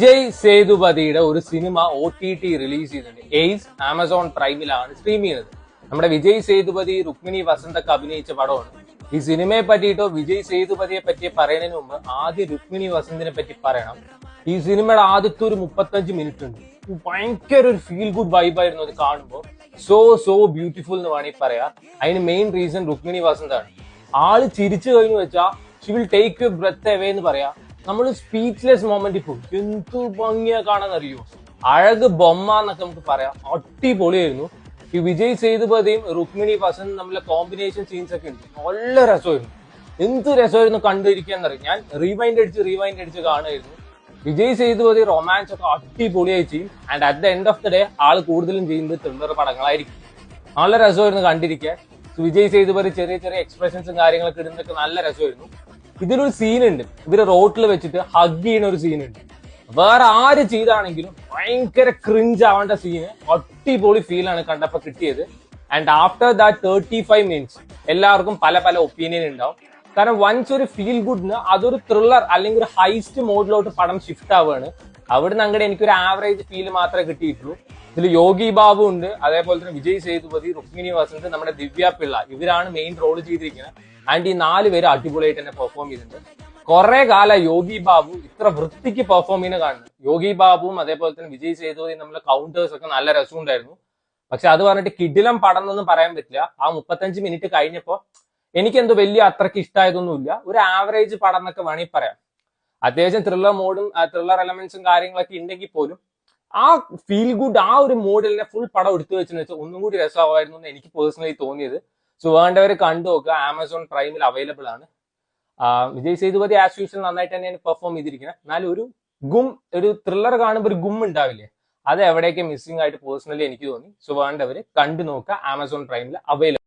വിജയ് സേതുപതിയുടെ ഒരു cinema OTT release ചെയ്തിട്ടുണ്ട്. Ace Amazon പ്രൈമിലാണ് stream ചെയ്യുന്നത്. നമ്മുടെ വിജയ് സേതുപതി രുക്മിണി വസന്തൊക്കെ അഭിനയിച്ച പടമാണ്. ഈ സിനിമയെ പറ്റിയിട്ടോ വിജയ് സേതുപതിയെ പറ്റി പറയുന്നതിന് മുമ്പ് ആദ്യം രുക്മിണി വസന്തിനെ പറ്റി പറയണം. ഈ സിനിമയുടെ ആദ്യത്തെ ഒരു 35 മിനിറ്റ് ഉണ്ട്. ഭയങ്കര ഒരു ഫീൽ ഗുഡ് വൈബായിരുന്നു അത് കാണുമ്പോൾ. സോ ബ്യൂട്ടിഫുൾ എന്ന് വേണമെങ്കിൽ പറയാം. അതിന് മെയിൻ റീസൺ രുക്മിണി വസന്താണ്. ആള് ചിരിച്ചു കഴിഞ്ഞു വെച്ചാൽ she will take your breath away എന്ന് പറയാം. നമ്മൾ സ്പീച്ച്ലെസ് മൊമെന്റ് പോകും. എന്തു ഭംഗിയാ കാണാൻ അറിയോ, അഴക് ബൊമ്മ എന്നൊക്കെ നമുക്ക് പറയാം. അടിപൊളിയായിരുന്നു. ഈ വിജയ് സേതുപതിയും രുക്മിണി വസന്തും തമ്മിലെ കോമ്പിനേഷൻ സീൻസ് ഒക്കെ ഉണ്ട്. നല്ല രസമായിരുന്നു. എന്ത് രസമായിരുന്നു കണ്ടിരിക്കാന്നറിയും. ഞാൻ റീവൈൻഡ് അടിച്ച് കാണുമായിരുന്നു. വിജയ് സേതുപതി റൊമാൻസ് ഒക്കെ അടിപൊളിയായി ചെയ്യും. And at the end of the day ആള് കൂടുതലും ചെയ്യുന്നത് ത്രില്ലർ പടങ്ങളായിരിക്കും. നല്ല രസമായിരുന്നു കണ്ടിരിക്കാൻ. വിജയ് സേതുപതി ചെറിയ എക്സ്പ്രഷൻസും കാര്യങ്ങളൊക്കെ ഇടുന്നതൊക്കെ നല്ല രസമായിരുന്നു. ഇതിലൊരു സീനുണ്ട്, ഇവര് റോട്ടിൽ വെച്ചിട്ട് ഹഗ് ചെയ്യുന്ന ഒരു സീനുണ്ട്. വേറെ ആര് ചെയ്താണെങ്കിലും ഭയങ്കര ക്രിഞ്ച് ആവേണ്ട സീന്. അടിപൊളി ഫീലാണ് കണ്ടപ്പോ കിട്ടിയത്. ആൻഡ് ആഫ്റ്റർ ദാറ്റ് 35 മിനിറ്റ്സ് എല്ലാവർക്കും പല ഒപ്പീനിയൻ ഉണ്ടാവും. കാരണം വൺസ് ഒരു ഫീൽ ഗുഡിന് അതൊരു ത്രില്ലർ അല്ലെങ്കിൽ ഒരു ഹൈസ്റ്റ് മോഡിലോട്ട് പടം ഷിഫ്റ്റ് ആവുകയാണ്. അവിടുന്ന് അങ്ങോട്ട് എനിക്കൊരു ആവറേജ് ഫീൽ മാത്രമേ കിട്ടിയിട്ടുള്ളൂ. ഇതിൽ യോഗി ബാബു ഉണ്ട്, അതേപോലെ തന്നെ വിജയ് സേതുപതി, രുക്മിണി വസന്ത്, നമ്മുടെ ദിവ്യ പിള്ള, ഇവരാണ് മെയിൻ റോൾ ചെയ്തിരിക്കുന്നത്. ആൻഡ് ഈ 4 പേര് അടിപൊളിയായിട്ട് തന്നെ പെർഫോം ചെയ്തിട്ടുണ്ട്. കുറെ കാലം യോഗി ബാബു ഇത്ര വൃത്തിക്ക് പെർഫോം ചെയ്യുന്ന കാണുന്നത്. യോഗി ബാബുവും അതേപോലെ തന്നെ വിജയ് സേതുപതി നമ്മളെ കൗണ്ടേഴ്സ് ഒക്കെ നല്ല രസമുണ്ടായിരുന്നു. പക്ഷെ അത് പറഞ്ഞിട്ട് കിടിലം പടം എന്നൊന്നും പറയാൻ പറ്റില്ല. ആ 35 മിനിറ്റ് കഴിഞ്ഞപ്പോ എനിക്കെന്തോ വലിയ അത്രയ്ക്ക് ഇഷ്ടമായതൊന്നുമില്ല. ഒരു ആവറേജ് പടം എന്നൊക്കെ വേണമെങ്കിൽ പറയാം. അത്യാവശ്യം ത്രില്ലർ മോഡും ത്രില്ലർ എലമെന്റ്സും കാര്യങ്ങളൊക്കെ ഉണ്ടെങ്കിൽ പോലും ആ ഫീൽ ഗുഡ് ആ ഒരു മോഡിലെ ഫുൾ പടം എടുത്തു വെച്ചെന്ന് വെച്ചാൽ ഒന്നും കൂടി രസമായിരുന്നു എന്ന് എനിക്ക് പേഴ്സണലി തോന്നിയത്. സോ വേണ്ടവർ കണ്ടു നോക്കുക. ആമസോൺ പ്രൈമിൽ അവൈലബിൾ ആണ്. വിജയ് സേതുപതി ആസ് യൂഷ്വൽ നന്നായിട്ട് തന്നെയാണ് പെർഫോം ചെയ്തിരിക്കുന്നത്. എന്നാലും ഒരു ത്രില്ലർ കാണുമ്പോൾ ഒരു ഗും ഉണ്ടാവില്ലേ, അത് എവിടെയൊക്കെ മിസ്സിംഗ് ആയിട്ട് പേഴ്സണലി എനിക്ക് തോന്നി. സോ വേണ്ടവർ കണ്ടു നോക്കുക. ആമസോൺ പ്രൈമിൽ അവൈലബിൾ.